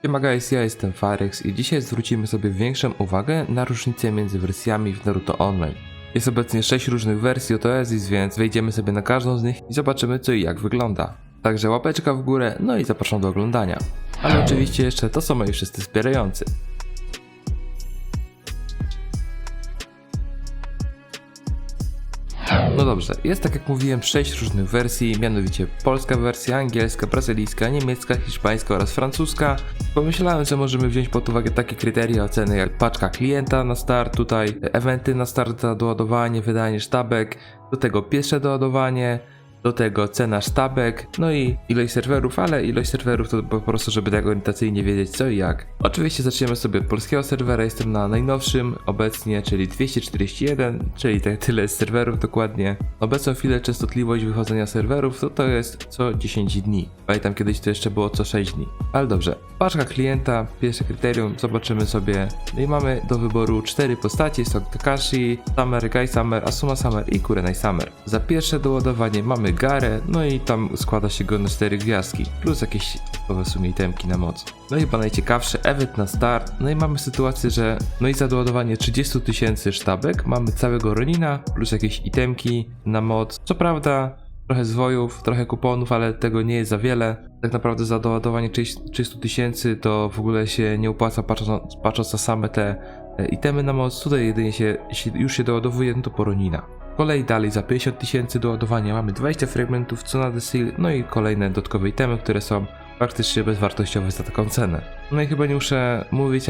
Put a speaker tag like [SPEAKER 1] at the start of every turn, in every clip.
[SPEAKER 1] Siema guys, ja jestem Farex i dzisiaj zwrócimy sobie większą uwagę na różnice między wersjami w Naruto Online. Jest obecnie 6 różnych wersji Oasis, więc wejdziemy sobie na każdą z nich i zobaczymy co i jak wygląda. Także łapeczka w górę, no i zapraszam do oglądania. Ale oczywiście jeszcze to są moi wszyscy wspierający. No dobrze, jest tak jak mówiłem 6 różnych wersji, mianowicie polska wersja, angielska, brazylijska, niemiecka, hiszpańska oraz francuska. Pomyślałem, że możemy wziąć pod uwagę takie kryteria oceny jak paczka klienta na start, tutaj eventy na start za doładowanie, wydanie sztabek, do tego pierwsze doładowanie, do tego cena sztabek, no i ilość serwerów, ale ilość serwerów to po prostu, żeby tak orientacyjnie wiedzieć co i jak. Oczywiście zaczniemy sobie od polskiego serwera, jestem na najnowszym obecnie, czyli 241, czyli tyle z serwerów dokładnie. Obecną chwilę częstotliwość wychodzenia serwerów to jest co 10 dni. Pamiętam kiedyś to jeszcze było co 6 dni. Ale dobrze, paczka klienta, pierwsze kryterium, zobaczymy sobie. No i mamy do wyboru 4 postacie, są Kakashi, Summer, Guy Summer, Asuma Summer i Kurenai Summer. Za pierwsze doładowanie mamy Garę, no i tam składa się go na 4 gwiazdki, plus jakieś w sumie itemki na moc. No i chyba najciekawszy event na start, no i mamy sytuację, że no i za doładowanie 30 000 sztabek mamy całego Ronina, plus jakieś itemki na moc. Co prawda trochę zwojów, trochę kuponów, ale tego nie jest za wiele. Tak naprawdę za doładowanie 300 000 to w ogóle się nie opłaca patrząc na same te itemy na moc. Tutaj jedynie jeśli już się doładowuje, no to po Ronina. Z kolei dalej za 50 000 do ładowania mamy 20 fragmentów Tsunade Seal, no i kolejne dodatkowe itemy, które są praktycznie bezwartościowe za taką cenę. No i chyba nie muszę mówić,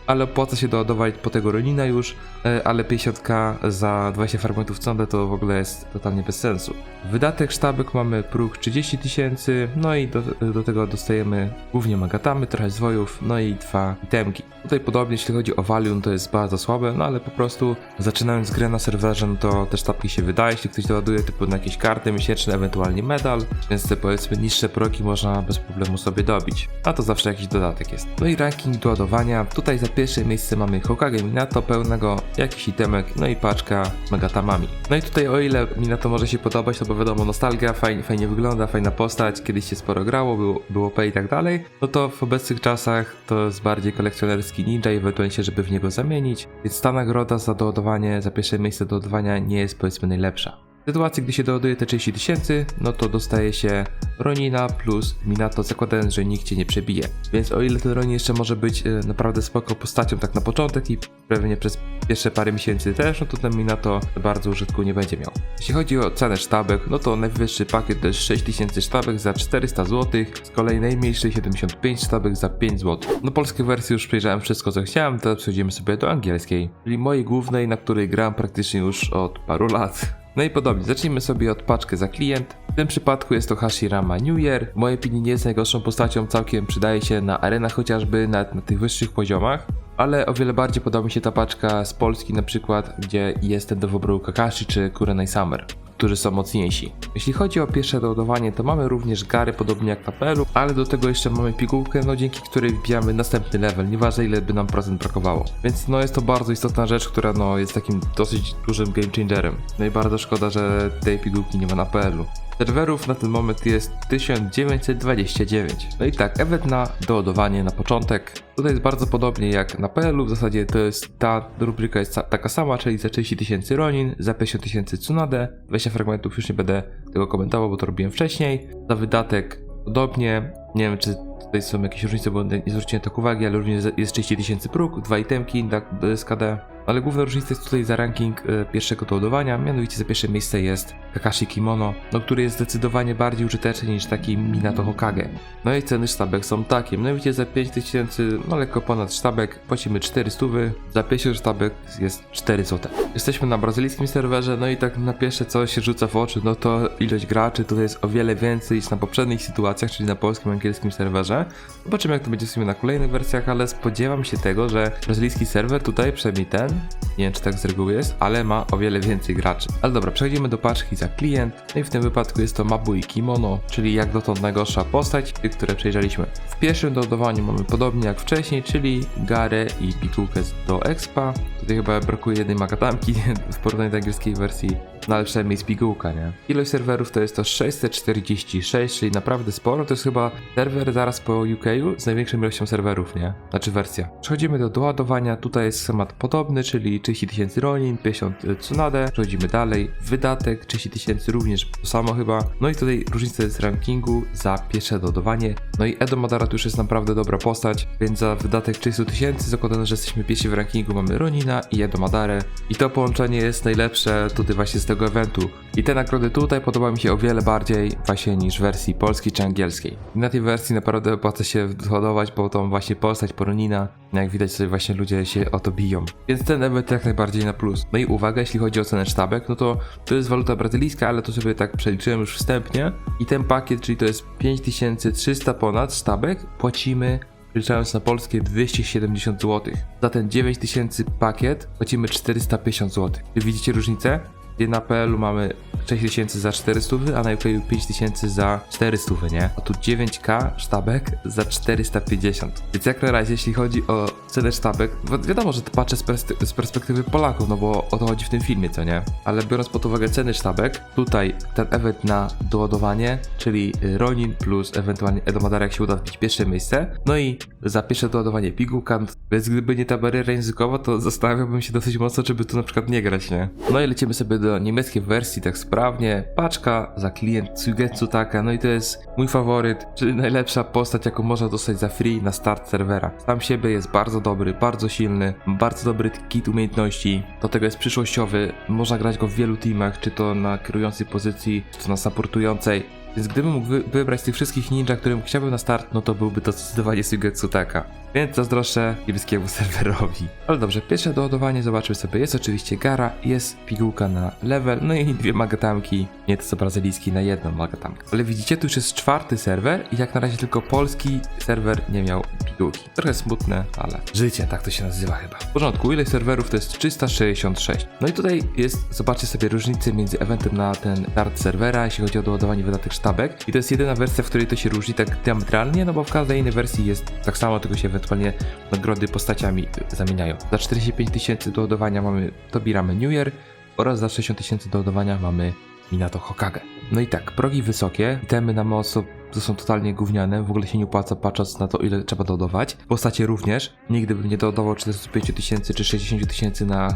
[SPEAKER 1] ale opłaca się doładować po tego Ronina już, ale 50k za 20 fragmentów Tsunade to w ogóle jest totalnie bez sensu. Wydatek sztabek mamy próg 30 000, no i do tego dostajemy głównie magatamy, trochę zwojów, no i 2 itemki. Tutaj podobnie jeśli chodzi o Valium to jest bardzo słabe, no ale po prostu zaczynając grę na serwerze, no to te sztabki się wydaje, jeśli ktoś doładuje typu na jakieś karty miesięczne, ewentualnie medal, więc te powiedzmy niższe progi można bez problemu sobie dobić, a to zawsze jakiś dodatek jest. No i ranking doładowania, tutaj za pierwsze miejsce mamy Hokage Minato pełnego, jakiś itemek, no i paczka z magatamami. No i tutaj o ile Minato może się podobać, to bo wiadomo nostalgia, fajnie wygląda, fajna postać, kiedyś się sporo grało, było OP i tak dalej, no to w obecnych czasach to jest bardziej kolekcjonerski ninja i ewentualnie się, żeby w niego zamienić, więc ta nagroda za doładowanie, za pierwsze miejsce doładowania nie jest powiedzmy najlepsza. W sytuacji, gdy się doładuje te 30 000, no to dostaje się Ronina plus Minato, zakładając, że nikt cię nie przebije. Więc o ile ten Ronin jeszcze może być naprawdę spoko postacią tak na początek i pewnie przez pierwsze parę miesięcy też, no to ten Minato bardzo użytku nie będzie miał. Jeśli chodzi o cenę sztabek, no to najwyższy pakiet to jest 6000 sztabek za 400 zł, z kolei najmniejszy 75 sztabek za 5 zł. No polskiej wersji już przejrzałem wszystko co chciałem, teraz przejdziemy sobie do angielskiej, czyli mojej głównej, na której gram praktycznie już od paru lat. No i podobnie, zacznijmy sobie od paczki za klient. W tym przypadku jest to Hashirama New Year. W mojej opinii nie jest najgorszą postacią, całkiem przydaje się na arenach chociażby, nawet na tych wyższych poziomach. Ale o wiele bardziej podoba mi się ta paczka z Polski na przykład, gdzie jest ten do wyboru Kakashi czy Kurenai Summer, którzy są mocniejsi. Jeśli chodzi o pierwsze doładowanie, to mamy również Gary, podobnie jak w apelu, ale do tego jeszcze mamy pigułkę, no dzięki której wbijamy następny level, nieważne ile by nam procent brakowało. Więc no jest to bardzo istotna rzecz, która no jest takim dosyć dużym game changerem. No i bardzo szkoda, że tej pigułki nie ma na apelu. Serwerów na ten moment jest 1929. No i tak, event na doładowanie na początek. Tutaj jest bardzo podobnie jak na PL-u, w zasadzie to jest ta rubryka jest taka sama, czyli za 30 000 Ronin, za 50 000 Tsunade, 20 fragmentów już nie będę tego komentował, bo to robiłem wcześniej. Za wydatek podobnie, nie wiem czy tutaj są jakieś różnice, bo nie zwróciłem tak uwagi, ale również jest 30 000 próg, 2 itemki do SKD. Ale główna różnica jest tutaj za ranking pierwszego doładowania, mianowicie za pierwsze miejsce jest Kakashi Kimono, no, który jest zdecydowanie bardziej użyteczny niż taki Minato Hokage. No i ceny sztabek są takie, mianowicie za 5000, no lekko ponad sztabek płacimy 400, za 50 sztabek jest 4 zł. Jesteśmy na brazylijskim serwerze, no i tak na pierwsze co się rzuca w oczy, no to ilość graczy tutaj jest o wiele więcej niż na poprzednich sytuacjach, czyli na polskim i angielskim serwerze. Zobaczymy jak to będzie w sumie na kolejnych wersjach, ale spodziewam się tego, że brazylijski serwer tutaj, przynajmniej ten, nie wiem czy tak z reguły jest, ale ma o wiele więcej graczy. Ale dobra, przechodzimy do paczki za klient. No i w tym wypadku jest to Mabui Kimono, czyli jak dotąd najgorsza postać, tych, które przejrzeliśmy. W pierwszym doładowaniu mamy podobnie jak wcześniej, czyli Garę i pigułkę do expa. Tutaj chyba brakuje jednej magatamki w porównaniu do angielskiej wersji. no ale przynajmniej z pigułka, nie? Ilość serwerów to jest to 646, czyli naprawdę sporo, to jest chyba serwer zaraz po UK z największą ilością serwerów, nie? Znaczy wersja. Przechodzimy do doładowania, tutaj jest schemat podobny, czyli 30 000 Ronin, 50 Tsunade, przechodzimy dalej, wydatek 30 000 również to samo chyba, no i tutaj różnica jest rankingu za pierwsze doładowanie, no i Edo Madara to już jest naprawdę dobra postać, więc za wydatek 300 000 zakładamy, że jesteśmy pierwsi w rankingu, mamy Ronina i Edo Madarę i to połączenie jest najlepsze tutaj właśnie z tego eventu i te nagrody tutaj podoba mi się o wiele bardziej właśnie niż w wersji polskiej czy angielskiej. I na tej wersji naprawdę opłaca się doładować, bo tą właśnie postać po Ronina, jak widać sobie właśnie ludzie się o to biją, więc ten event jak najbardziej na plus. No i uwaga, jeśli chodzi o cenę sztabek, no to jest waluta brazylijska, ale to sobie tak przeliczyłem już wstępnie i ten pakiet, czyli to jest 5300 ponad sztabek, płacimy przeliczając na polskie 270 zł. Za ten 9000 pakiet płacimy 450 zł. Czy widzicie różnicę? Gdzie na PL-u mamy 6000 za 400, a na UK 5000 za 400, nie? A tu 9k sztabek za 450. Więc jak na razie, jeśli chodzi o cenę sztabek, wiadomo, że to patrzę z perspektywy Polaków, no bo o to chodzi w tym filmie, co nie? Ale biorąc pod uwagę ceny sztabek, tutaj ten event na doładowanie, czyli Ronin plus ewentualnie Edo Madara, jak się uda wbić pierwsze miejsce, no i za pierwsze doładowanie pigułka, więc gdyby nie ta bariera językowa, to zastanawiałbym się dosyć mocno, żeby tu na przykład nie grać, nie? No i lecimy sobie do niemieckiej wersji tak sprawnie. Paczka za klient Suigetsu Taka, no i to jest mój faworyt, czyli najlepsza postać, jaką można dostać za free na start serwera. Sam siebie jest bardzo dobry, bardzo silny, bardzo dobry kit umiejętności, do tego jest przyszłościowy, można grać go w wielu teamach, czy to na kierującej pozycji, czy to na supportującej. Więc gdybym mógł wybrać z tych wszystkich ninja, którym chciałbym na start, no to byłby to zdecydowanie Suigetsu Taka. Więc zazdroszczę niebieskiemu serwerowi. Ale dobrze, pierwsze doładowanie zobaczmy sobie. Jest oczywiście Gara, jest pigułka na level, no i dwie magatamki, nie to co brazylijski, na jedną magatamkę. Ale widzicie, tu już jest czwarty serwer i jak na razie tylko polski serwer nie miał pigułki. Trochę smutne, ale życie, tak to się nazywa chyba. W porządku, ilość serwerów to jest 366. No i tutaj jest, zobaczcie sobie różnicę między eventem na ten start serwera, jeśli chodzi o doładowanie wydatek sztabek. I to jest jedyna wersja, w której to się różni tak diametralnie, no bo w każdej innej wersji jest tak samo, tylko się ewentualnie nagrody postaciami zamieniają. Za 45 000 doładowania mamy Tobiramy New Year oraz za 60 000 doładowania mamy Minato Hokage. No i tak, progi wysokie, itemy na moc to są totalnie gówniane, w ogóle się nie opłaca patrząc na to, ile trzeba doładować. Postacie również, nigdy bym nie doładował 45 000 czy 60 000 na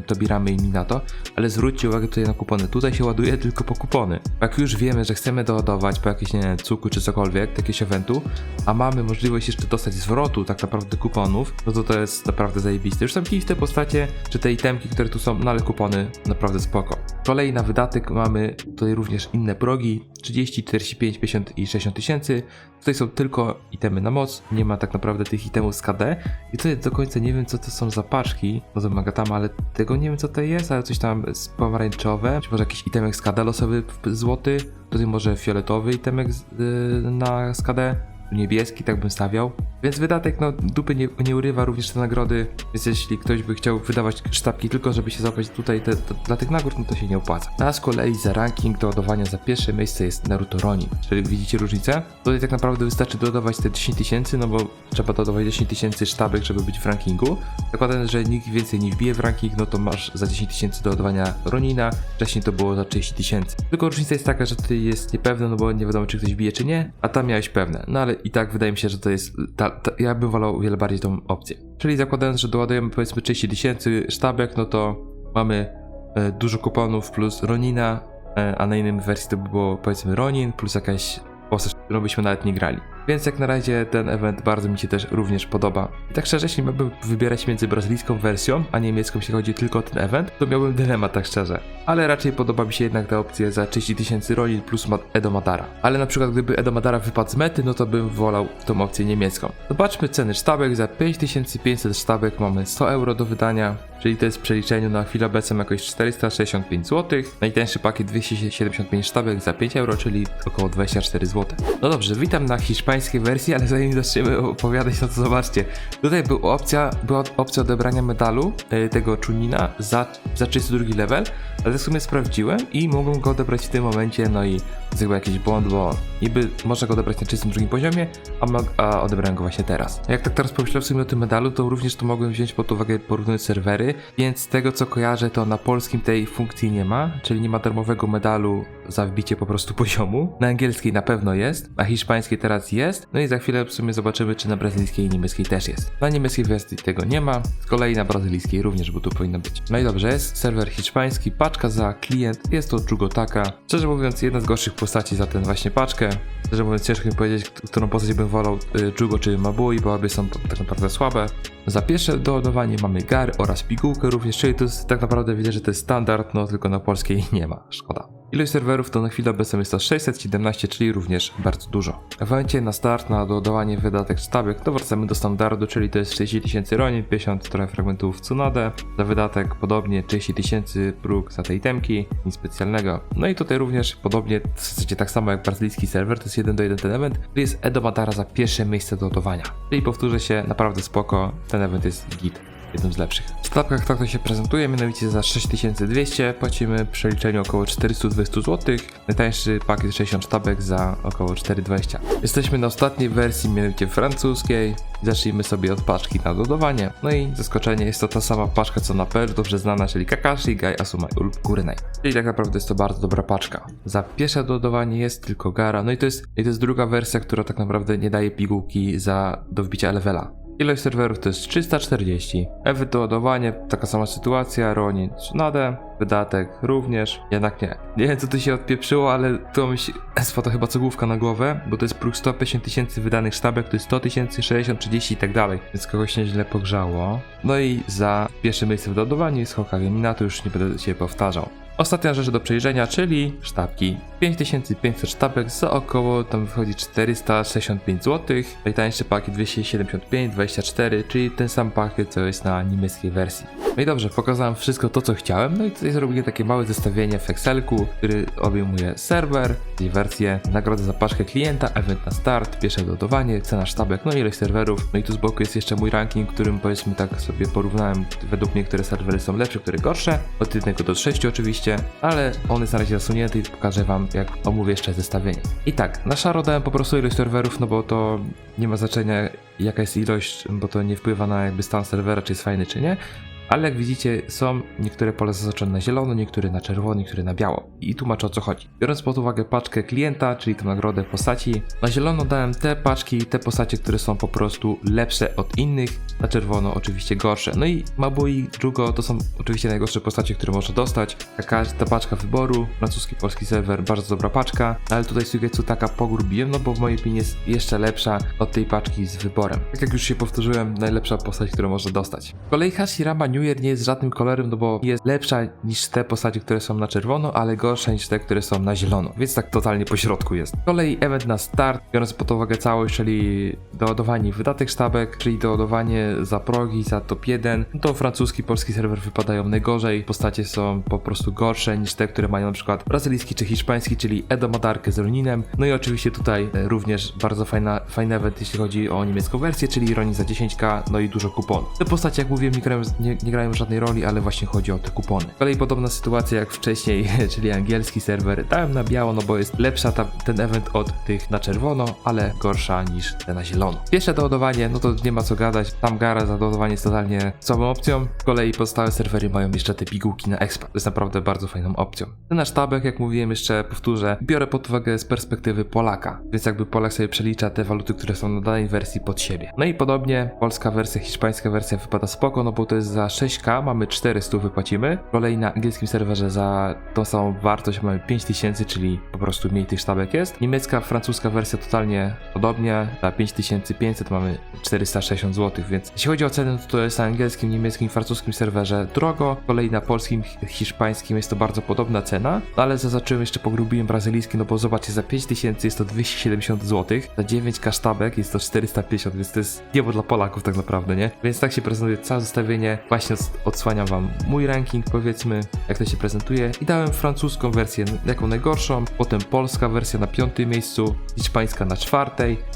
[SPEAKER 1] Tobiramy i Minato, ale zwróćcie uwagę tutaj na kupony, tutaj się ładuje tylko po kupony. Jak już wiemy, że chcemy doładować po jakieś, nie wiem, cuku czy cokolwiek, jakiegoś eventu, a mamy możliwość jeszcze dostać zwrotu tak naprawdę kuponów, no to jest naprawdę zajebiste. Już są te postacie, czy te itemki, które tu są, no ale kupony naprawdę spoko. Z kolei na wydatek mamy tutaj również inne progi, 30, 45, 50 i 60 000. Tutaj są tylko itemy na moc, nie ma tak naprawdę tych itemów z KD i tutaj do końca nie wiem co to są za paczki, no to Magatama, ale tego nie wiem co to jest, ale coś tam pomarańczowe, czy może jakiś itemek z KD losowy złoty, tutaj może fioletowy itemek na KD, niebieski, tak bym stawiał. Więc wydatek, no dupy nie urywa również te nagrody, więc jeśli ktoś by chciał wydawać sztabki tylko, żeby się złapać tutaj dla tych nagród, no to się nie opłaca. A z kolei za ranking doładowania za pierwsze miejsce jest Naruto Ronin. Czyli widzicie różnicę? Tutaj tak naprawdę wystarczy dodawać te 10 000, no bo trzeba dodawać 10 000 sztabek, żeby być w rankingu. Zakładając, że nikt więcej nie wbije w ranking, no to masz za 10 000 doładowania Ronina, wcześniej to było za 30 000. Tylko różnica jest taka, że tutaj jest niepewne, no bo nie wiadomo czy ktoś bije czy nie, a tam miałeś pewne. No ale i tak wydaje mi się, że to jest, ja bym wolał o wiele bardziej tą opcję. Czyli zakładając, że doładujemy powiedzmy 30 000 sztabek, no to mamy dużo kuponów plus Ronina, a na innej wersji to by było powiedzmy Ronin plus jakaś postać, którą byśmy nawet nie grali. Więc jak na razie ten event bardzo mi się też również podoba. I tak szczerze, jeśli miałbym wybierać między brazylijską wersją, a niemiecką, jeśli chodzi tylko o ten event, to miałbym dylemat, tak szczerze. Ale raczej podoba mi się jednak ta opcja za 30 000 Ronin plus Edo Madara. Ale na przykład gdyby Edo Madara wypadł z mety, no to bym wolał tą opcję niemiecką. Zobaczmy ceny sztabek. Za 5500 sztabek mamy 100 euro do wydania, czyli to jest w przeliczeniu na chwilę obecną jakoś 465 zł. Najtańszy pakiet 275 sztabek za 5 euro, czyli około 24 zł. No dobrze, witam na hiszpańskim hiszpańskiej wersji, ale zanim zaczniemy opowiadać, no to zobaczcie. Tutaj była opcja odebrania medalu tego Chunina za 32 level, ale w sumie sprawdziłem i mogłem go odebrać w tym momencie, no i to chyba jakiś błąd, bo niby można go odebrać na 32 poziomie, a odebrałem go właśnie teraz. Jak tak teraz pomyślałem w sumie o tym medalu, to również to mogłem wziąć pod uwagę porównując serwery, więc z tego co kojarzę, to na polskim tej funkcji nie ma, czyli nie ma darmowego medalu za wbicie po prostu poziomu. Na angielskiej na pewno jest, a hiszpańskiej teraz jest, no i za chwilę w sumie zobaczymy, czy na brazylijskiej i niemieckiej też jest. Na niemieckiej wersji tego nie ma, z kolei na brazylijskiej również, bo tu powinno być. No i dobrze, jest serwer hiszpański, paczka za klient, jest to Jugotaka. Szczerze mówiąc, jedna z gorszych postaci za tę właśnie paczkę. Szczerze mówiąc, ciężko mi powiedzieć, którą postać bym wolał, Jugo czy Mabui, bo obie są tak naprawdę słabe. Za pierwsze doładowanie mamy Gary oraz pigułkę również, czyli to jest tak naprawdę widzę, że to jest standard, no tylko na polskiej nie ma, szkoda. Ilość serwerów to na chwilę obecną jest to 617, czyli również bardzo dużo. W momencie na start, na doładowanie wydatek sztabek, to wracamy do standardu, czyli to jest 30 000 ronin, 50 trochę fragmentów Tsunade. Za wydatek podobnie 30 000 próg za tej temki, nic specjalnego. No i tutaj również podobnie, w zasadzie tak samo jak brazylijski serwer, to jest 1 do 1 ten event, to jest Edo Madara za pierwsze miejsce do ładowania. Czyli powtórzę się, naprawdę spoko, ten event jest git. Jednym z lepszych. W stawkach tak to się prezentuje, mianowicie za 6200 płacimy w przeliczeniu około 420 zł. Najtańszy pakiet 60 sztabek za około 420. Jesteśmy na ostatniej wersji, mianowicie francuskiej. Zacznijmy sobie od paczki na dodawanie. No i zaskoczenie, jest to ta sama paczka co na PL, dobrze znana, czyli Kakashi, Gai, Asuma i Ulp Kurenai. Czyli tak naprawdę jest to bardzo dobra paczka. Za pierwsze dodawanie jest tylko Gara, no i to jest druga wersja, która tak naprawdę nie daje pigułki do wbicia levela. Ilość serwerów to jest 340. Ewy doładowanie, taka sama sytuacja, Ronin Tsunade, wydatek również, jednak nie. Nie wiem co tu się odpieprzyło, ale to to chyba cegłówka na głowę, bo to jest próg 150 000 wydanych sztabek, to jest 100 000, 60, 30 i tak dalej, więc kogoś nieźle pogrzało. No i za pierwsze miejsce w doładowaniu jest Hokage Minato, już nie będę się powtarzał. Ostatnia rzecz do przejrzenia, czyli sztabki. 5500 sztabek za około, tam wychodzi 465 zł. Najtańszy pakiet 275, 24, czyli ten sam pakiet, co jest na niemieckiej wersji. No i dobrze, pokazałem wszystko to, co chciałem. No i tutaj zrobiłem takie małe zestawienie w Excelku, który obejmuje serwer, wersję, nagrodę za paczkę klienta, event na start, pierwsze doładowanie, cena sztabek, no i ilość serwerów. No i tu z boku jest jeszcze mój ranking, którym powiedzmy tak sobie porównałem, według mnie, które serwery są lepsze, które gorsze. Od 1 do 6 oczywiście, ale on jest na razie zasunięty i pokażę wam, jak omówię jeszcze zestawienie. I tak, na szaro dałem po prostu ilość serwerów, no bo to nie ma znaczenia jaka jest ilość, bo to nie wpływa na jakby stan serwera, czy jest fajny, czy nie. Ale jak widzicie, są niektóre pola zaznaczone na zielono, niektóre na czerwono, niektóre na biało. I tłumaczę o co chodzi. Biorąc pod uwagę paczkę klienta, czyli tę nagrodę postaci, na zielono dałem te paczki, te postacie, które są po prostu lepsze od innych, na czerwono oczywiście gorsze. No i Mabui, Jugo to są oczywiście najgorsze postacie, które można dostać. Ta paczka wyboru, francuski, polski serwer, bardzo dobra paczka, ale tutaj Suigetsu taka pogrubiłem, no bo w mojej opinii jest jeszcze lepsza od tej paczki z wyborem. Tak jak już się powtórzyłem, najlepsza postać, którą można dostać. Z kolei Hashirama New Year nie jest żadnym kolorem, no bo jest lepsza niż te postacie, które są na czerwono, ale gorsza niż te, które są na zielono, więc tak totalnie po środku jest. Z kolei event na start, biorąc pod uwagę całość, czyli doładowanie i wydatek sztabek, czyli doładowanie za progi, za top 1, no to francuski, polski serwer wypadają najgorzej, postacie są po prostu gorsze niż te, które mają na przykład brazylijski czy hiszpański, czyli Edo Madarkę z Roninem, no i oczywiście tutaj również bardzo fajny event, jeśli chodzi o niemiecką wersję, czyli Ronin za 10k, no i dużo kuponów. Te postacie, jak mówiłem, nie grają żadnej roli, ale właśnie chodzi o te kupony. Z kolei podobna sytuacja jak wcześniej, czyli angielski serwer, dałem na biało, no bo jest lepsza ten event od tych na czerwono, ale gorsza niż te na zielono. Pierwsze doładowanie, no to nie ma co gadać, tam Gara za doładowanie jest totalnie słabą opcją. Z kolei pozostałe serwery mają jeszcze te pigułki na expa. To jest naprawdę bardzo fajną opcją. Cena sztabek, jak mówiłem, jeszcze powtórzę, biorę pod uwagę z perspektywy Polaka, więc jakby Polak sobie przelicza te waluty, które są na danej wersji pod siebie. No i podobnie polska wersja, hiszpańska wersja wypada spoko, no bo to jest za 6k, mamy 400 wypłacimy. Z kolei na angielskim serwerze za tą samą wartość mamy 5000, czyli po prostu mniej tych sztabek jest. Niemiecka, francuska wersja totalnie podobnie, za 5500 mamy 460 zł, więc jeśli chodzi o cenę, to jest na angielskim, niemieckim, francuskim serwerze drogo. Z kolei na polskim, hiszpańskim jest to bardzo podobna cena, no ale zaznaczyłem jeszcze, pogrubiłem brazylijski, no bo zobaczcie, za 5000 jest to 270 zł, za 9k sztabek jest to 450, więc to jest niebo dla Polaków tak naprawdę, nie? Więc tak się prezentuje całe zestawienie właśnie właśnie odsłaniam wam mój ranking, powiedzmy, jak to się prezentuje. I dałem francuską wersję jako najgorszą, potem polska wersja na 5. miejscu, hiszpańska na 4.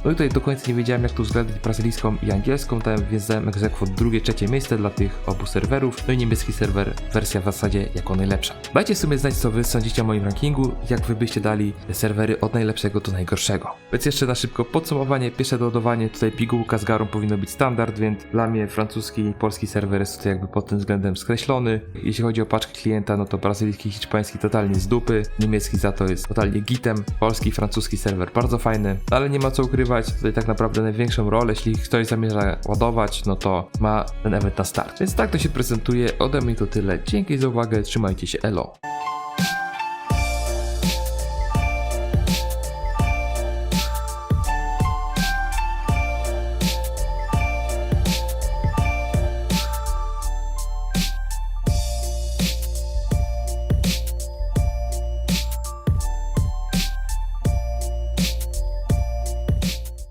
[SPEAKER 1] No i tutaj do końca nie wiedziałem, jak tu uwzględnić brazylijską i angielską, więc dałem ex aequo 2., 3. miejsce dla tych obu serwerów. No i niemiecki serwer, wersja w zasadzie jako najlepsza. Dajcie w sumie znać, co wy sądzicie o moim rankingu, jak wy byście dali serwery od najlepszego do najgorszego. Więc jeszcze na szybko podsumowanie, pierwsze doładowanie, tutaj pigułka z garą powinno być standard, więc dla mnie francuski i polski serwer jest tutaj jakby pod tym względem skreślony. Jeśli chodzi o paczkę klienta, no to brazylijski i hiszpański totalnie z dupy, niemiecki za to jest totalnie gitem, polski i francuski serwer bardzo fajny, ale nie ma co ukrywać, tutaj tak naprawdę największą rolę, jeśli ktoś zamierza ładować, no to ma ten event na start. Więc tak to się prezentuje, ode mnie to tyle, dzięki za uwagę, trzymajcie się, elo.